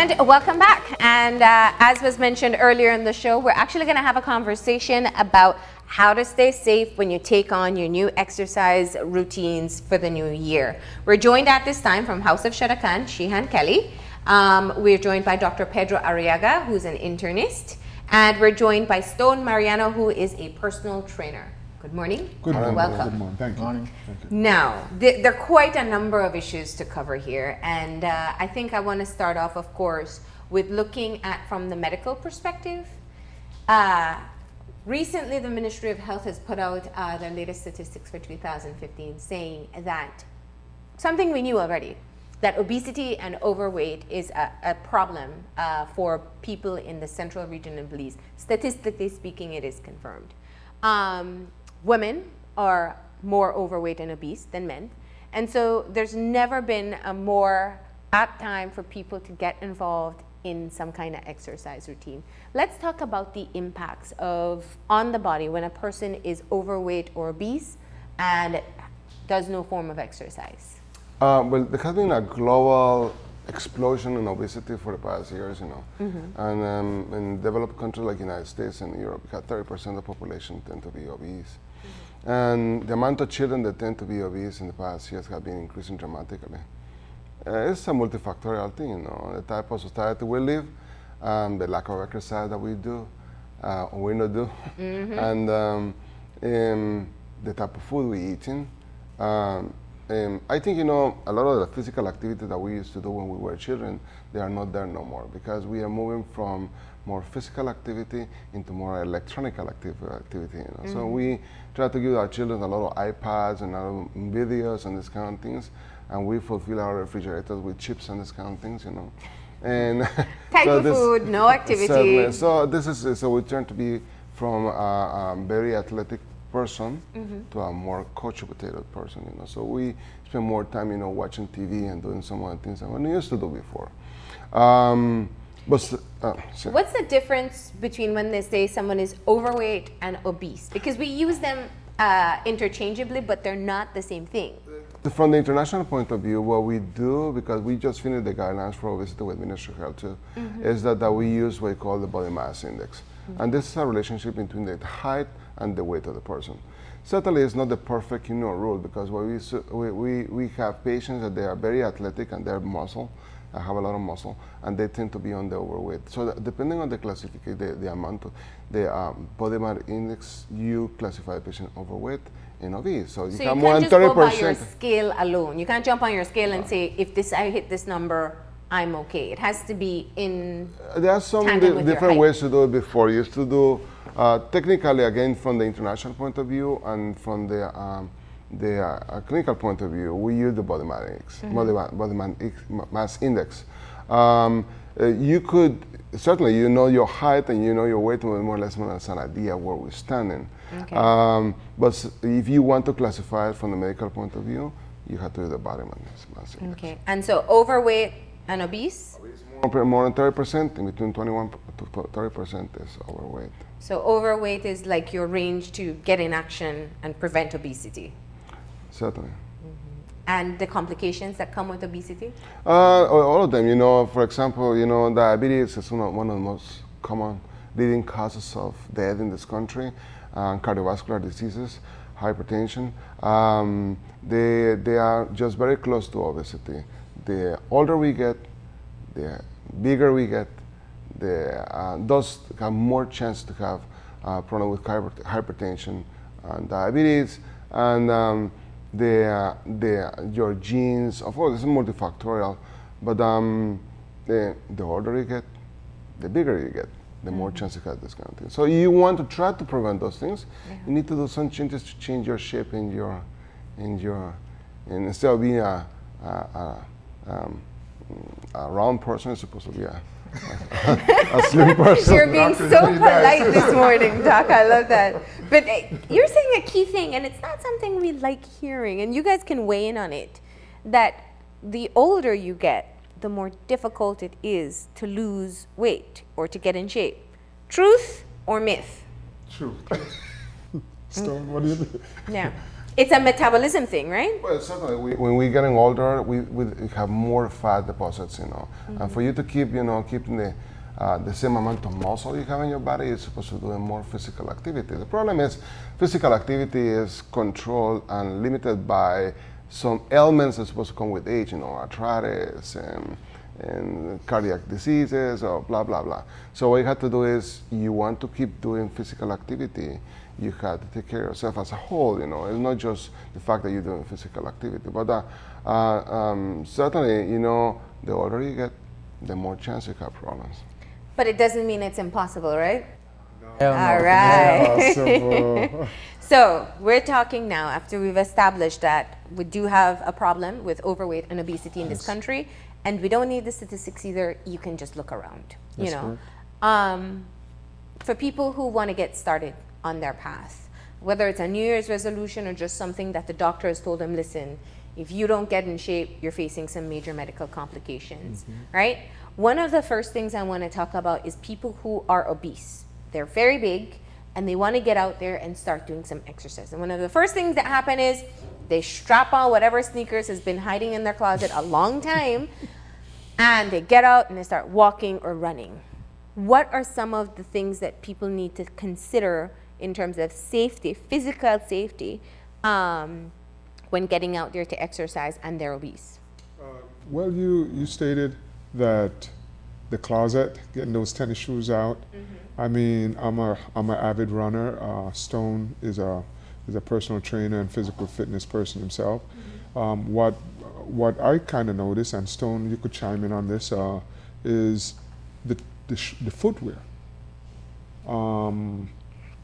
And welcome back. And as was mentioned earlier in the show, we're actually going to have a conversation about how to stay safe when you take on your new exercise routines for the new year. We're joined at this time from House of Shadakan, Shihan Kelly. We're joined by Dr. Pedro Arriaga, who's an internist. And we're joined by Stone Mariano, who is a personal trainer. Good morning. Good morning. Welcome. Good morning. Thank you. Morning. Thank you. Now, there are quite a number of issues to cover here, and I think I want to start off, of course, with looking at from the medical perspective. Recently, the Ministry of Health has put out their latest statistics for 2015, saying that something we knew already, that obesity and overweight is a problem for people in the central region of Belize. Statistically speaking, it is confirmed. Women are more overweight and obese than men. And so there's never been a more apt time for people to get involved in some kind of exercise routine. Let's talk about the impacts on the body when a person is overweight or obese and does no form of exercise. Well, there has been a global explosion in obesity for the past years, And in developed countries like the United States and Europe, 30% of the population tend to be obese. And the amount of children that tend to be obese in the past years have been increasing dramatically. It's a multifactorial thing, the type of society we live, the lack of exercise that we do, or we not do, and the type of food we eating. I think, a lot of the physical activity that we used to do when we were children, they are not there no more because we are moving from more physical activity into more electronic activity. So we try to give our children a lot of iPads and a lot of videos and these kind of things, and we fulfill our refrigerators with chips and these kind of things, And Type of food, no activity. Certainly. So we turn to be from a very athletic person to a more coach-potato person, So we spend more time, watching TV and doing some of the things that we used to do before. What's the difference between when they say someone is overweight and obese? Because we use them interchangeably, but they're not the same thing. From the international point of view, what we do, because we just finished the guidelines for obesity with Ministry of Health too, is that we use what we call the body mass index. And this is a relationship between the height and the weight of the person. Certainly, it's not the perfect rule because we have patients that they are very athletic and they're muscle, have a lot of muscle, and they tend to be on the overweight. So depending on the classification, the amount of the body mass index, you classify a patient overweight and obese. So you have more than 30%. Go by your scale alone. You can't jump on your scale and say, if I hit this number, I'm okay. It has to be in there are some different ways to do it before. You used to do, technically, again, from the international point of view and from the clinical point of view, we use the body mass index. Body mass index. You could, certainly, your height and your weight, more or less as an idea where we're standing. Okay. But if you want to classify it from the medical point of view, you have to do the body mass index. Okay. And so overweight and obese? More than 30%, in between 21 to 30% is overweight. So overweight is like your range to get in action and prevent obesity? Certainly. And the complications that come with obesity? All of them. For example, diabetes is one of the most common leading causes of death in this country, cardiovascular diseases, hypertension. They are just very close to obesity. The older we get, the bigger we get, those have more chance to have problem with hypertension and diabetes, and your genes. Of course, it's multifactorial, but the older you get, the bigger you get, the more chance you have this kind of thing. So you want to try to prevent those things. You need to do some changes to change your shape and instead of being a round person, it's supposed to be a slim person. You're being so polite this morning, Doc. I love that. But you're saying a key thing, and it's not something we like hearing, and you guys can weigh in on it, that the older you get, the more difficult it is to lose weight or to get in shape. Truth or myth? Truth. Stone, what do you think? Yeah. It's a metabolism thing, right? Well, certainly, when we're getting older, we have more fat deposits, you know. And for you to keep, you know, keeping the same amount of muscle you have in your body, you're supposed to do more physical activity. The problem is physical activity is controlled and limited by some ailments that's supposed to come with age, you know, arthritis and cardiac diseases or blah, blah, blah. So what you have to do is you want to keep doing physical activity. You have to take care of yourself as a whole, you know. It's not just the fact that you're doing physical activity. But certainly, you know, the older you get, the more chance you have problems. But it doesn't mean it's impossible, right? Hell no. All right. Impossible. So we're talking now, after we've established that we do have a problem with overweight and obesity in this country, and we don't need the statistics either. You can just look around, you know. For people who want to get started on their path, whether it's a New Year's resolution or just something that the doctor has told them, listen, if you don't get in shape, you're facing some major medical complications, right? One of the first things I want to talk about is people who are obese. They're very big and they want to get out there and start doing some exercise. And one of the first things that happen is they strap on whatever sneakers has been hiding in their closet a long time and they get out and they start walking or running. What are some of the things that people need to consider in terms of safety, physical safety, when getting out there to exercise and they're obese? Well, you stated that the closet, getting those tennis shoes out. I mean, I'm an avid runner. Stone is a personal trainer and physical fitness person himself. What I kind of notice, and Stone, you could chime in on this, is the footwear.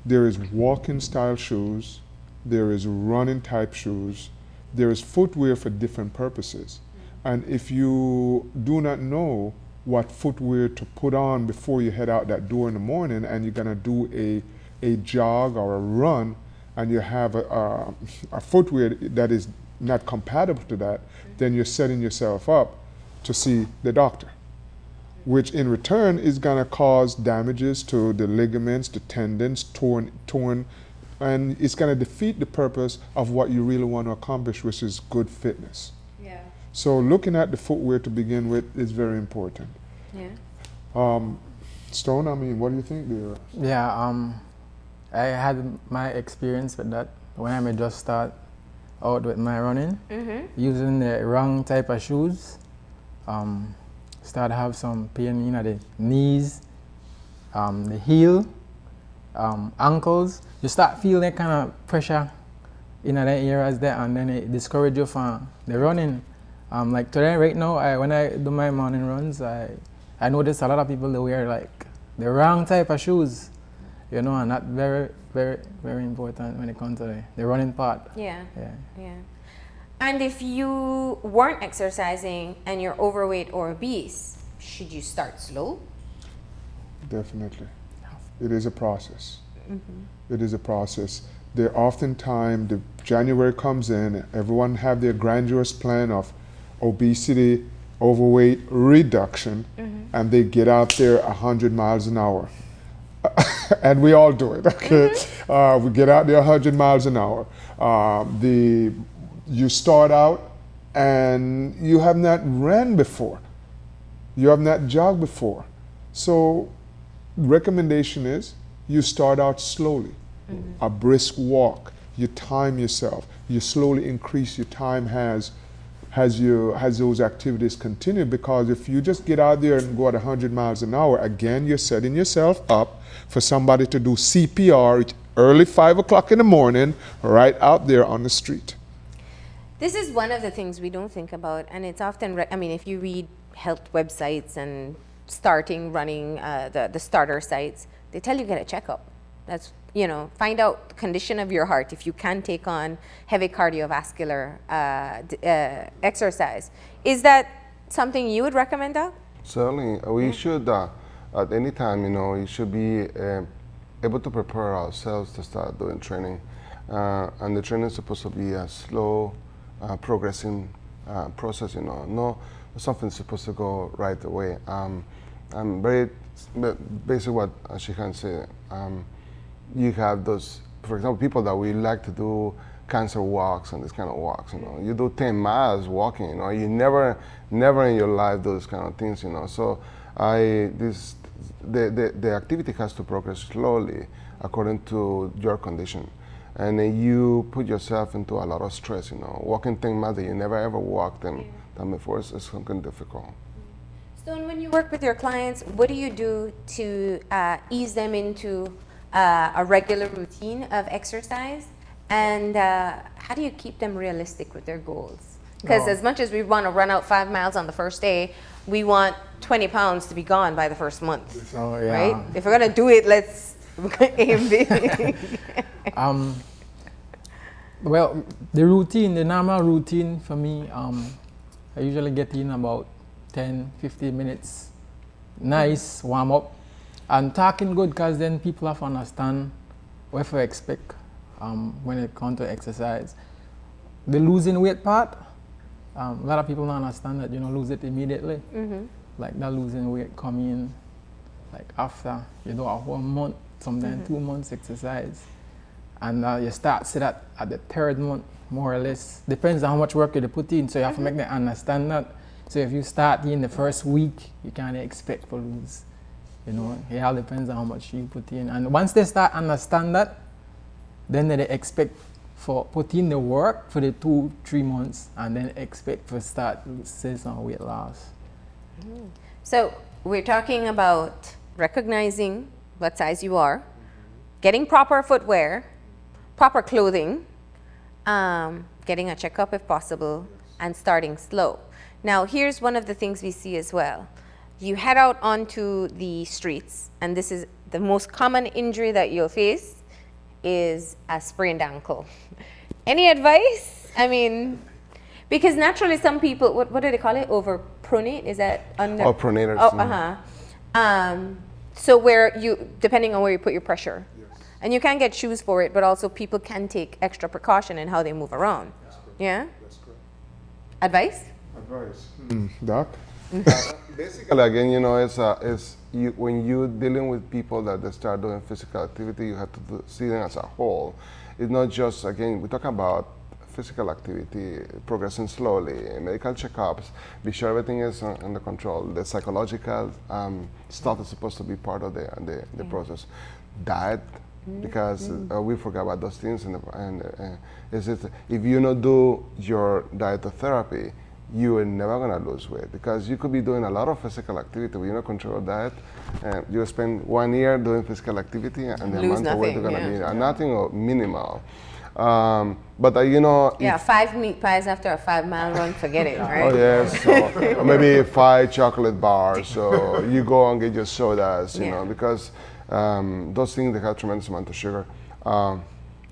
There is walking style shoes, there is running type shoes, there is footwear for different purposes. And if you do not know what footwear to put on before you head out that door in the morning and you're gonna do a jog or a run and you have a footwear that is not compatible to that, then you're setting yourself up to see the doctor, which in return is going to cause damages to the ligaments, the tendons, torn, and it's going to defeat the purpose of what you really want to accomplish, which is good fitness. Yeah. So looking at the footwear to begin with is very important. Yeah. Stone, I mean, what do you think there? Yeah, I had my experience with that when I may just start out with my running, using the wrong type of shoes. Start to have some pain in the knees, the heel, ankles. You start feeling that kind of pressure in the areas there, and then it discourages you from the running. Like today, right now, when I do my morning runs, I notice a lot of people, they wear like the wrong type of shoes, you know, and that's very, very, very important when it comes to the running part. Yeah. Yeah. Yeah. And if you weren't exercising and you're overweight or obese, should you start slow? Definitely. It is a process. It is a process. There oftentimes, the January comes in, everyone have their grandiose plan of obesity, overweight reduction, and they get out there 100 miles an hour. And we all do it, okay? We get out there 100 miles an hour. You start out and you have not ran before. You have not jogged before. So recommendation is you start out slowly, a brisk walk. You time yourself. You slowly increase your time as those activities continue, because if you just get out there and go at 100 miles an hour, again, you're setting yourself up for somebody to do CPR early 5 o'clock in the morning right out there on the street. This is one of the things we don't think about, and it's often, I mean, if you read health websites and starting running, the starter sites, they tell you get a checkup. That's, you know, find out the condition of your heart if you can take on heavy cardiovascular exercise. Is that something you would recommend, Doc? Certainly, we should, at any time, you know, you should be able to prepare ourselves to start doing training. And the training is supposed to be a slow, progressing process, you know. No, something's supposed to go right away. I'm very, basically what Shihan said, you have those, for example, people that we like to do cancer walks and this kind of walks. You know, you do 10 miles walking. You know, you never in your life do this kind of things. You know, so the activity has to progress slowly according to your condition. And then you put yourself into a lot of stress, you know. Walking 10 miles that you never ever walked them before is something difficult. So when you work with your clients, what do you do to ease them into a regular routine of exercise? And how do you keep them realistic with their goals? Because as much as we want to run out 5 miles on the first day, we want 20 pounds to be gone by the first month, right? If we're going to do it, let's aim big. Well, the normal routine for me, I usually get in about 10-15 minutes, nice warm up, and talking good, because then people have to understand what to expect when it comes to exercise. The losing weight part, a lot of people don't understand that, you know, lose it immediately. Like that losing weight come in like after you do a whole month, sometimes 2 months exercise. And you start see that at the 3rd month, more or less. Depends on how much work you put in, so you have to make them understand that. So if you start in the first week, you can't expect to lose. You know, it all depends on how much you put in. And once they start understand that, then they expect for put in the work for the 2-3 months, and then expect to start see some weight loss. So we're talking about recognizing what size you are, getting proper footwear, proper clothing, getting a checkup if possible, and starting slow. Now, here's one of the things we see as well. You head out onto the streets, and this is the most common injury that you'll face is a sprained ankle. Any advice? I mean, because naturally some people, what do they call it? Overpronate? Is that under? Or pronators. Oh, so where you, depending on where you put your pressure. And you can get shoes for it, but also people can take extra precaution in how they move around. Yeah? That's correct. Advice? Advice. Doc? Basically, again, you know, when you're dealing with people that they start doing physical activity, you have to see them as a whole. It's not just, again, we're talking about physical activity, progressing slowly, medical checkups, be sure everything is under control. The psychological stuff is supposed to be part of the process. Diet, because we forget about those things, and if you not do your dietotherapy, you are never going to lose weight, because you could be doing a lot of physical activity, but you don't control your diet, and you spend 1 year doing physical activity, and the amount of weight you're going to be nothing or minimal. But you know, 5 meat pies after a 5 mile run, forget it, right? Oh yes, so, or maybe 5 chocolate bars. So you go and get your sodas, you know, because those things, they have tremendous amount of sugar.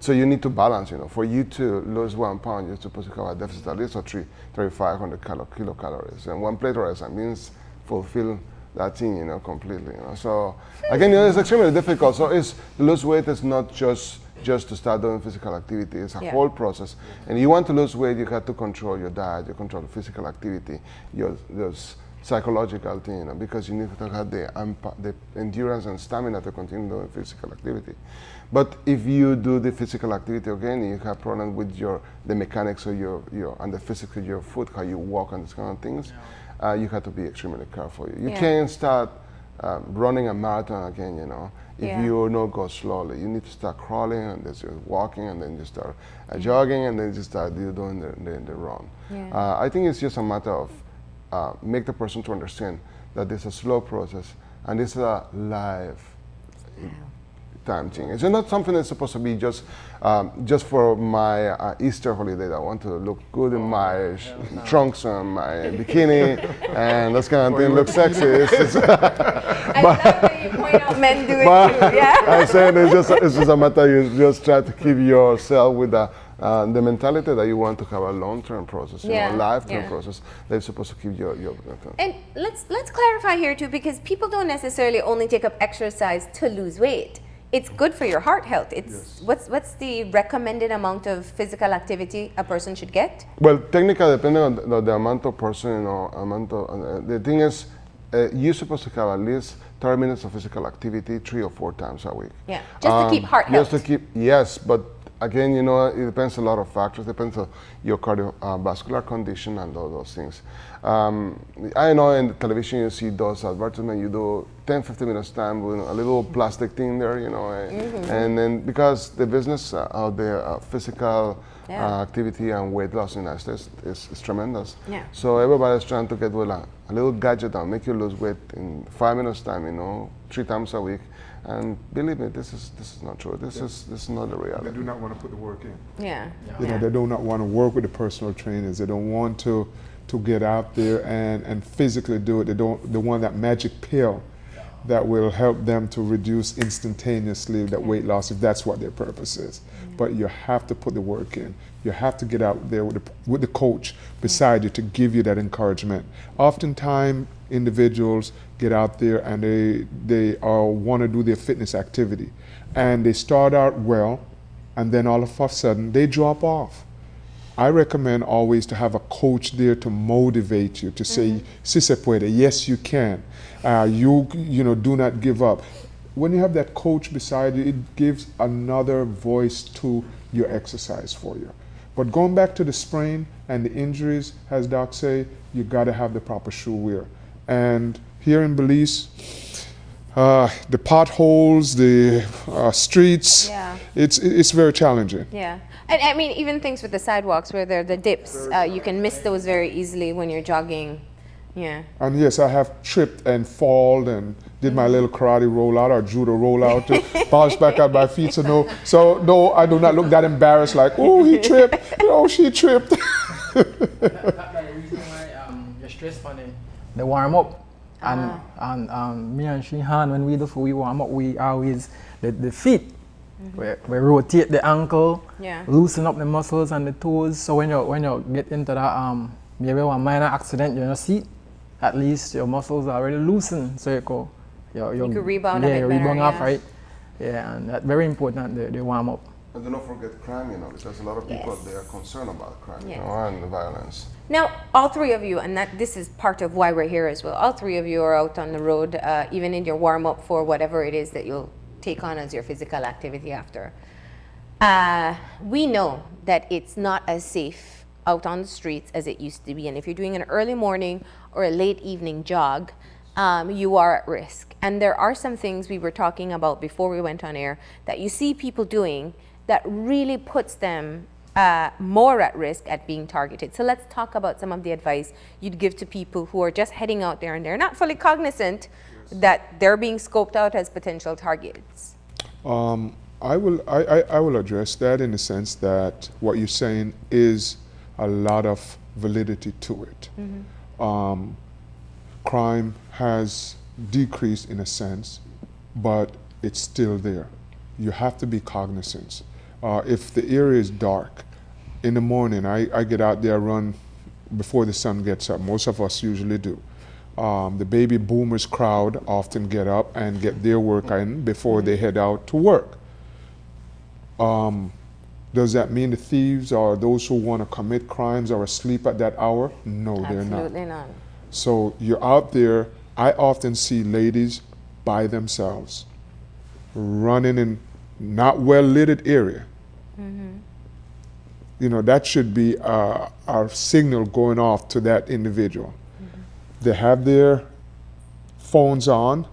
So you need to balance, you know. For you to lose 1 pound, you're supposed to have a deficit at least of 3,500 kilocalories. And 1 plate rice means fulfill that thing, you know, completely, you know. So again, you know, it's extremely difficult. So to lose weight is not just to start doing physical activity. It's a whole process. And you want to lose weight, you have to control your diet, you control physical activity, your psychological thing, you know, because you need to have the endurance and stamina to continue doing physical activity. But if you do the physical activity again, you have problems with the mechanics of your and the physics of your foot, how you walk and these kind of things. You have to be extremely careful. You can't start running a marathon again, you know, if you don't go slowly. You need to start crawling, and then you're walking, and then you start jogging, and then you start doing the run. I think it's just a matter of make the person to understand that this is a slow process, and this is a life time thing. It's not something that's supposed to be just for my Easter holiday. I want to look good in my trunks and my bikini, and this kind of thing, look sexy. I love that you point out men do it too. Yeah. I said it's just a matter, you just try to keep yourself with the mentality that you want to have a long-term process, you know, a lifetime process that is supposed to keep your And let's clarify here too, because people don't necessarily only take up exercise to lose weight. It's good for your heart health. It's what's the recommended amount of physical activity a person should get? Well, technically, depending on the amount of person, you know, the thing is, you're supposed to have at least 30 minutes of physical activity 3 or 4 times a week. Yeah, just to keep heart health. Just to keep, yes, but again, you know, it depends on a lot of factors. Depends on your cardiovascular condition and all those things. I know in the television you see those advertisements, you do 10, 15 minutes time with a little plastic thing there, you know, and then because the business of the physical activity and weight loss in the United States is tremendous. Yeah. So everybody's trying to get with a little gadget that make you lose weight in 5 minutes time, you know, 3 times a week. And believe me, this is not true. This is not the reality. They do not want to put the work in. Yeah. You know, they do not want to work with the personal trainers. They don't want to get out there and physically do it. They want that magic pill that will help them to reduce instantaneously that weight loss if that's what their purpose is. But you have to put the work in. You have to get out there with the coach beside you to give you that encouragement. Oftentimes, individuals get out there and they want to do their fitness activity, and they start out well, and then all of a sudden they drop off. I recommend always to have a coach there to motivate you, to say, "Si se puede," yes you can. You know, do not give up. When you have that coach beside you, it gives another voice to your exercise for you. But going back to the sprain and the injuries, as Doc say, you got to have the proper shoe wear. And here in Belize, the potholes, the streets, it's very challenging. Yeah. And I mean, even things with the sidewalks where there are the dips, you can miss those very easily when you're jogging. Yeah. And yes, I have tripped and fallen and did my little karate rollout or judo rollout to bounce back out my feet. So no, I do not look that embarrassed like, oh, he tripped, oh, she tripped. That's the reason why you stress on the warm up. And me and Shihan, when we warm up, we always, the feet, we rotate the ankle, loosen up the muscles and the toes. So when you get into that, maybe one minor accident, you see, at least your muscles are already loosened. So you could rebound a bit better, rebound off, right? Yeah, and that's very important, the warm up. And do not forget crime, you know, because a lot of people, they are concerned about crime, you know, and the violence. Now, all three of you, and this is part of why we're here as well, all three of you are out on the road, even in your warm-up for whatever it is that you'll take on as your physical activity after. We know that it's not as safe out on the streets as it used to be, and if you're doing an early morning or a late evening jog, you are at risk. And there are some things we were talking about before we went on air that you see people doing that really puts them more at risk at being targeted. So let's talk about some of the advice you'd give to people who are just heading out there and they're not fully cognizant that they're being scoped out as potential targets. I will address that in the sense that what you're saying is a lot of validity to it. Crime has decreased in a sense, but it's still there. You have to be cognizant. If the area is dark, in the morning, I get out there, run before the sun gets up. Most of us usually do. The baby boomers crowd often get up and get their work in before they head out to work. Does that mean the thieves or those who want to commit crimes are asleep at that hour? No, they're not. Absolutely not. So you're out there. I often see ladies by themselves running in not well-lit area. You know, that should be our signal going off to that individual. They have their phones on,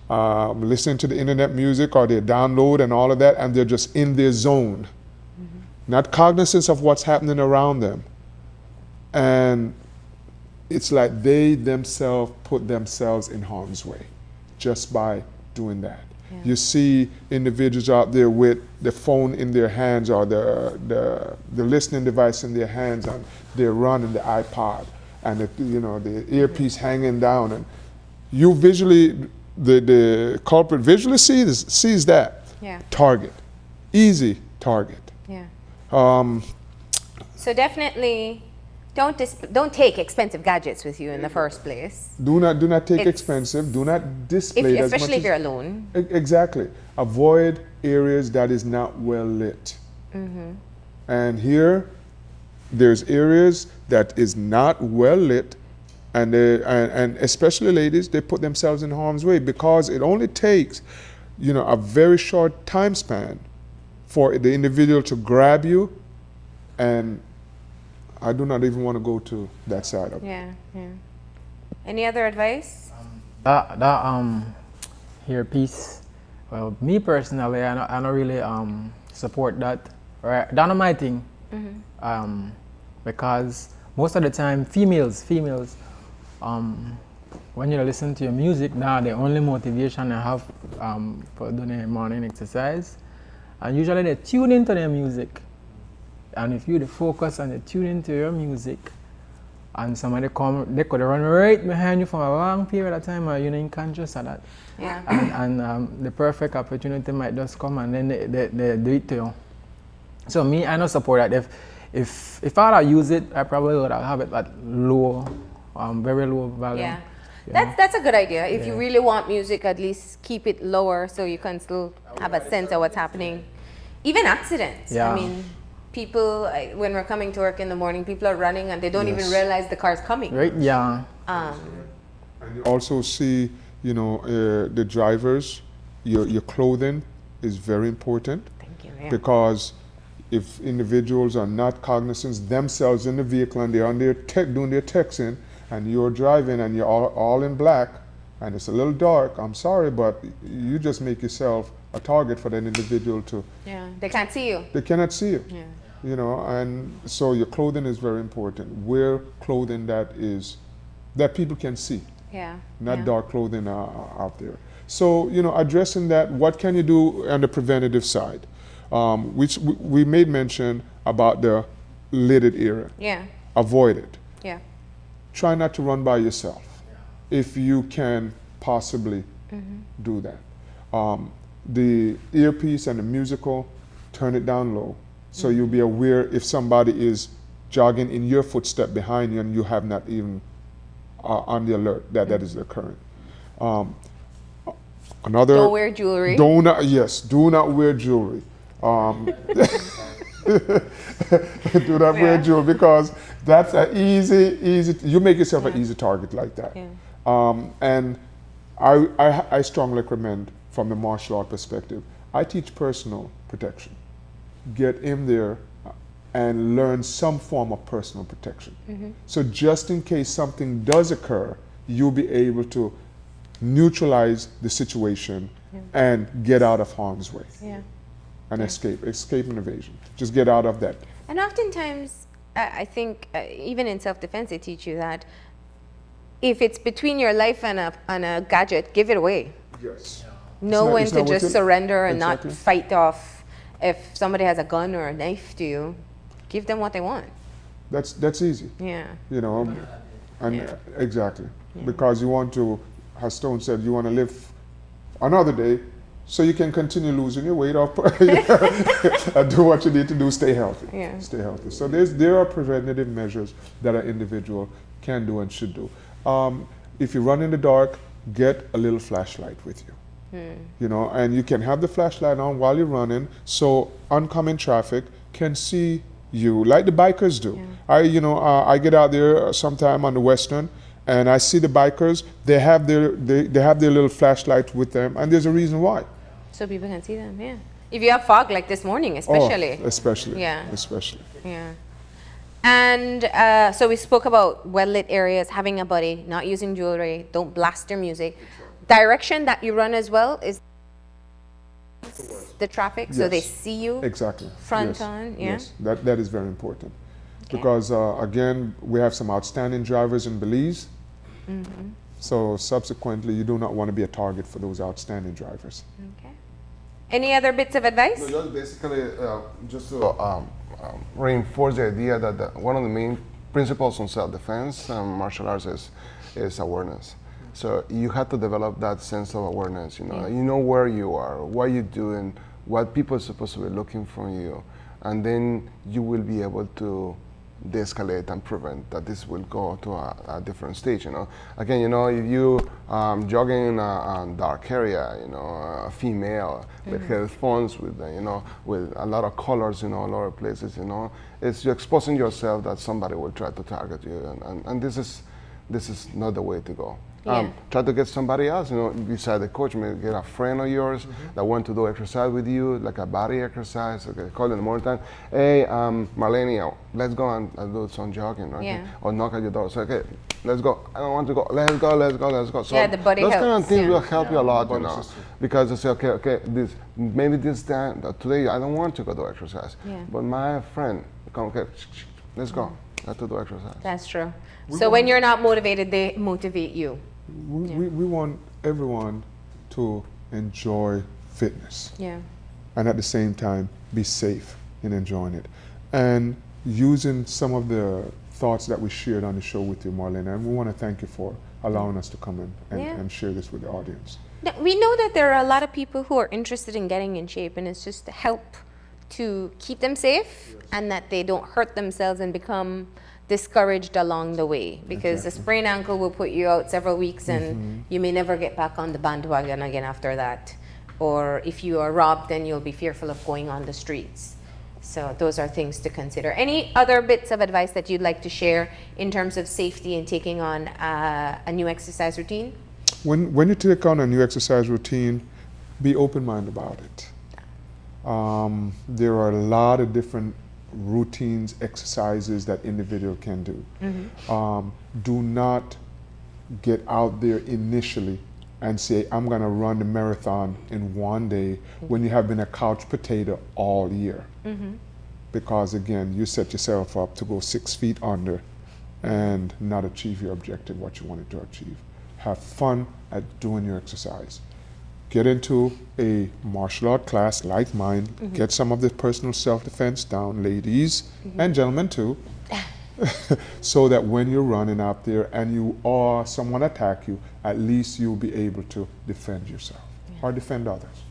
listening to the internet music or they download and all of that, and they're just in their zone, not cognizant of what's happening around them. And it's like they themselves put themselves in harm's way just by doing that. You see individuals out there with the phone in their hands or the listening device in their hands, and they're running the iPod and the earpiece hanging down, and you visually, the culprit visually sees that. Target, easy target. So definitely don't take expensive gadgets with you in the first place. Do not take expensive. Do not display it as much. Especially if you're alone. Exactly. Avoid areas that is not well lit. And here, there's areas that is not well lit, and especially ladies, they put themselves in harm's way because it only takes, a very short time span for the individual to grab you, and I do not even want to go to that side of it. Yeah, yeah. Any other advice? That here piece. Well, me personally, I don't really support that. Right, that's not my thing. Because most of the time, females, when you listen to your music, now the only motivation I have for doing a morning exercise, and usually they tune into their music. And if you focus and you tune into your music, and somebody come, they could run right behind you for a long period of time, and you're not conscious of that. Yeah. And the perfect opportunity might just come, and then they do it to you. So me, I don't support that. If I use it, I probably would have it at low, very low volume. Yeah. Yeah. That's a good idea. If you Yeah. really want music, at least keep it lower so you can still have a sense of what's happening. Even accidents. Yeah. I mean, people, when we're coming to work in the morning, people are running and they don't even Yes. realize the car's coming. Right? Yeah. And you also see, the drivers, your clothing is very important. Thank you. Yeah. Because if individuals are not cognizant themselves in the vehicle and they're on their doing their texting, and you're driving and you're all in black and it's a little dark, I'm sorry, but you just make yourself a target for that individual to, Yeah. They can't see you. they cannot see you. Yeah. And so your clothing is very important. Wear clothing that people can see, Yeah. not yeah. dark clothing out there. So, addressing that, what can you do on the preventative side? Which we made mention about the lidded area. Yeah. Avoid it. Yeah. Try not to run by yourself if you can possibly do that. The earpiece and the musical, turn it down low so you'll be aware if somebody is jogging in your footstep behind you and you have not even on the alert that is occurring. Another, Don't wear jewelry. do not wear jewelry. Do not wear Yeah. jewelry because that's an easy. You make yourself an easy target like that. Yeah. And I strongly recommend, from the martial art perspective, I teach personal protection. Get in there and learn some form of personal protection. So just in case something does occur, you'll be able to neutralize the situation and get out of harm's way. Yeah. And escape and evasion. Just get out of that. And oftentimes, I think, even in self-defense, they teach you that if it's between your life and a gadget, give it away. Yes. Know when it's to not what just you- surrender and Exactly. not fight off. If somebody has a gun or a knife to you, give them what they want. That's easy. Yeah. And Yeah. exactly. Because you want to, as Stone said, you want to live another day so you can continue losing your weight off and do what you need to do, stay healthy. Yeah. Stay healthy. So there are preventative measures that an individual can do and should do. If you run in the dark, get a little flashlight with you. And you can have the flashlight on while you're running so oncoming traffic can see you, like the bikers do. I get out there sometime on the Western and I see the bikers, they have their little flashlight with them, and there's a reason why. So people can see them, yeah. If you have fog like this morning, especially. Oh, especially. Yeah. Especially. Yeah. And so we spoke about well-lit areas, having a buddy, not using jewelry, don't blast your music. Direction that you run as well is the traffic, so they Yes. see you. Exactly. Front Yes. on, yeah. Yes, that is very important. Okay. Because again, we have some outstanding drivers in Belize. So subsequently, you do not want to be a target for those outstanding drivers. Okay. Any other bits of advice? No, just basically, just to reinforce the idea that one of the main principles on self-defense and martial arts is awareness. So you have to develop that sense of awareness. You know where you are, what you're doing, what people are supposed to be looking from you, and then you will be able to de-escalate and prevent that this will go to a different stage. Again, if you jogging in a dark area, a female with headphones, with with a lot of colors, a lot of places, it's you're exposing yourself that somebody will try to target you, and this is not the way to go. Yeah. Try to get somebody else, beside the coach. Maybe get a friend of yours that want to do exercise with you, like a body exercise. Okay, call in the morning time. Hey, Marlene, let's go and do some jogging. Okay? Yeah. Or knock at your door. Say, okay, let's go. I don't want to go. Let's go. Let's go. So Yeah, the body those kind of helps, things yeah. will help you a lot, Body system. because they say, okay, this time, today I don't want to go do exercise, Yeah. but my friend, come, okay, let's go. I have to do exercise. That's true. So when you're not motivated, they motivate you. We want everyone to enjoy fitness Yeah. and at the same time be safe in enjoying it. And using some of the thoughts that we shared on the show with you, Marlene, and we want to thank you for allowing us to come in Yeah. and share this with the audience. Now, we know that there are a lot of people who are interested in getting in shape, and it's just to help to keep them safe and that they don't hurt themselves and become discouraged along the way, because a sprained ankle will put you out several weeks and you may never get back on the bandwagon again after that. Or if you are robbed, then you'll be fearful of going on the streets. So those are things to consider. Any other bits of advice that you'd like to share in terms of safety and taking on a new exercise routine? When you take on a new exercise routine, be open-minded about it. There are a lot of different routines, exercises that individual can do. Do not get out there initially and say, I'm going to run the marathon in one day when you have been a couch potato all year. Because again, you set yourself up to go 6 feet under and not achieve your objective, what you wanted to achieve. Have fun at doing your exercise. Get into a martial art class like mine. Get some of the personal self-defense down, ladies and gentlemen too, so that when you're running out there and you or someone attack you, at least you'll be able to defend yourself or defend others.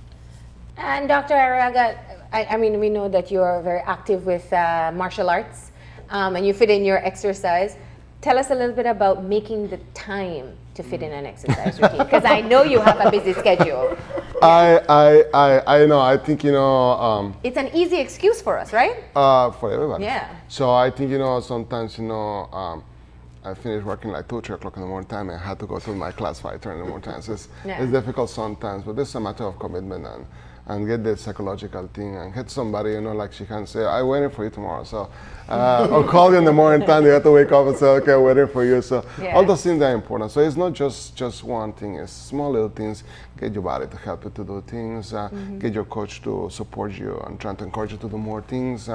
And Dr. Arriaga, I mean, we know that you are very active with martial arts and you fit in your exercise. Tell us a little bit about making the time to fit in an exercise routine, because I know you have a busy schedule. I know. I think It's an easy excuse for us, right? for everybody. Yeah. So I think sometimes I finish working like 2 or 3 o'clock in the morning time, and I had to go to my class 5:30 in the morning time. So it's difficult sometimes, but this is a matter of commitment and get the psychological thing and get somebody, like Shihan say, I'm waiting for you tomorrow. So, or call you in the morning time, they have to wake up and say, okay, I'm waiting for you. So all those things are important. So it's not just one thing, it's small little things. Get your body to help you to do things, get your coach to support you and trying to encourage you to do more things.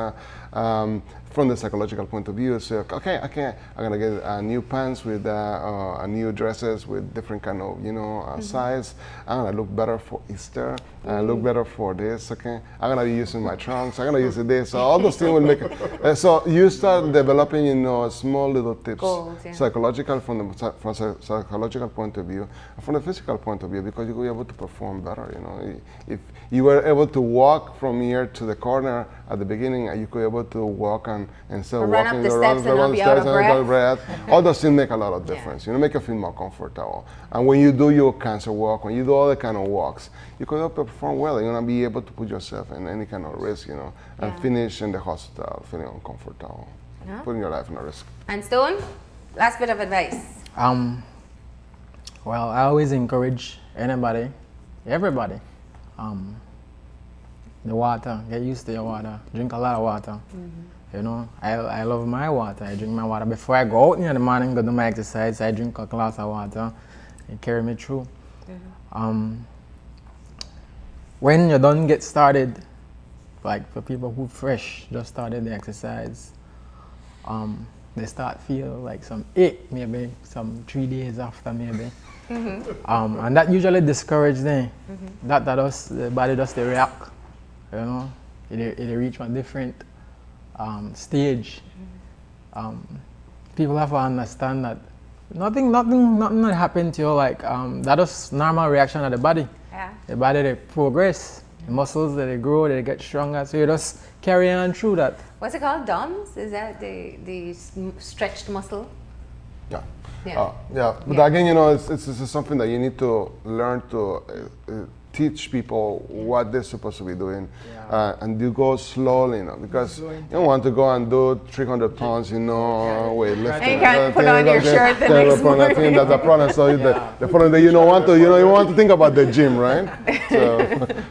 From the psychological point of view, say, okay, I'm gonna get new pants with new dresses with different kind of, size. I'm gonna look better for Easter, look better for this, okay? I'm gonna be using my trunks, I'm gonna use this. So all those things will make it. So you start developing, small little tips, goals, psychological from the psychological point of view, from the physical point of view, because you'll be able to perform better, If you were able to walk from here to the corner at the beginning, you could be able to walk and instead of run walking, up the you steps and not be out of breath. All those things make a lot of difference. Make you feel more comfortable. And when you do your cancer walk, when you do all the kind of walks, you could help perform well. You're gonna be able to put yourself in any kind of risk, and finish in the hospital feeling uncomfortable, putting your life in a risk. And Stone, last bit of advice. Well, I always encourage everybody, the water, get used to your water, drink a lot of water. I love my water. I drink my water before I go out in the morning, go do my exercise. I drink a glass of water and carry me through. When you don't get started, like for people who fresh just started the exercise, they start feel like some ache, maybe some 3 days after maybe. And that usually discourages them. The body does the react, it reach a different stage. People have to understand that nothing happened to you, like that is normal reaction of the body. The body, they progress, the muscles, they grow, they get stronger, so you just carry on through that. What's it called? DOMS? Is that the stretched muscle? Yeah. But again, it's something that you need to learn to teach people what they're supposed to be doing, Yeah. and you go slowly, because Slowly. you don't want to go and do 300 pounds, weightlifting. And you can't put on your shirt the next I think that's a problem. So the following day, you don't want to, you want to think about the gym, right? So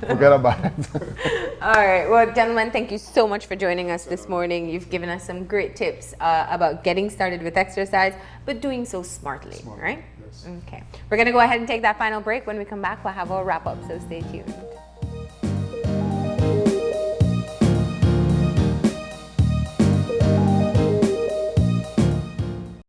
forget about it. All right. Well, gentlemen, thank you so much for joining us this morning. You've given us some great tips about getting started with exercise, but doing so smartly, right? Yes. Okay. We're going to go ahead and take that final break. When we come back, we'll have our wrap up, so stay tuned.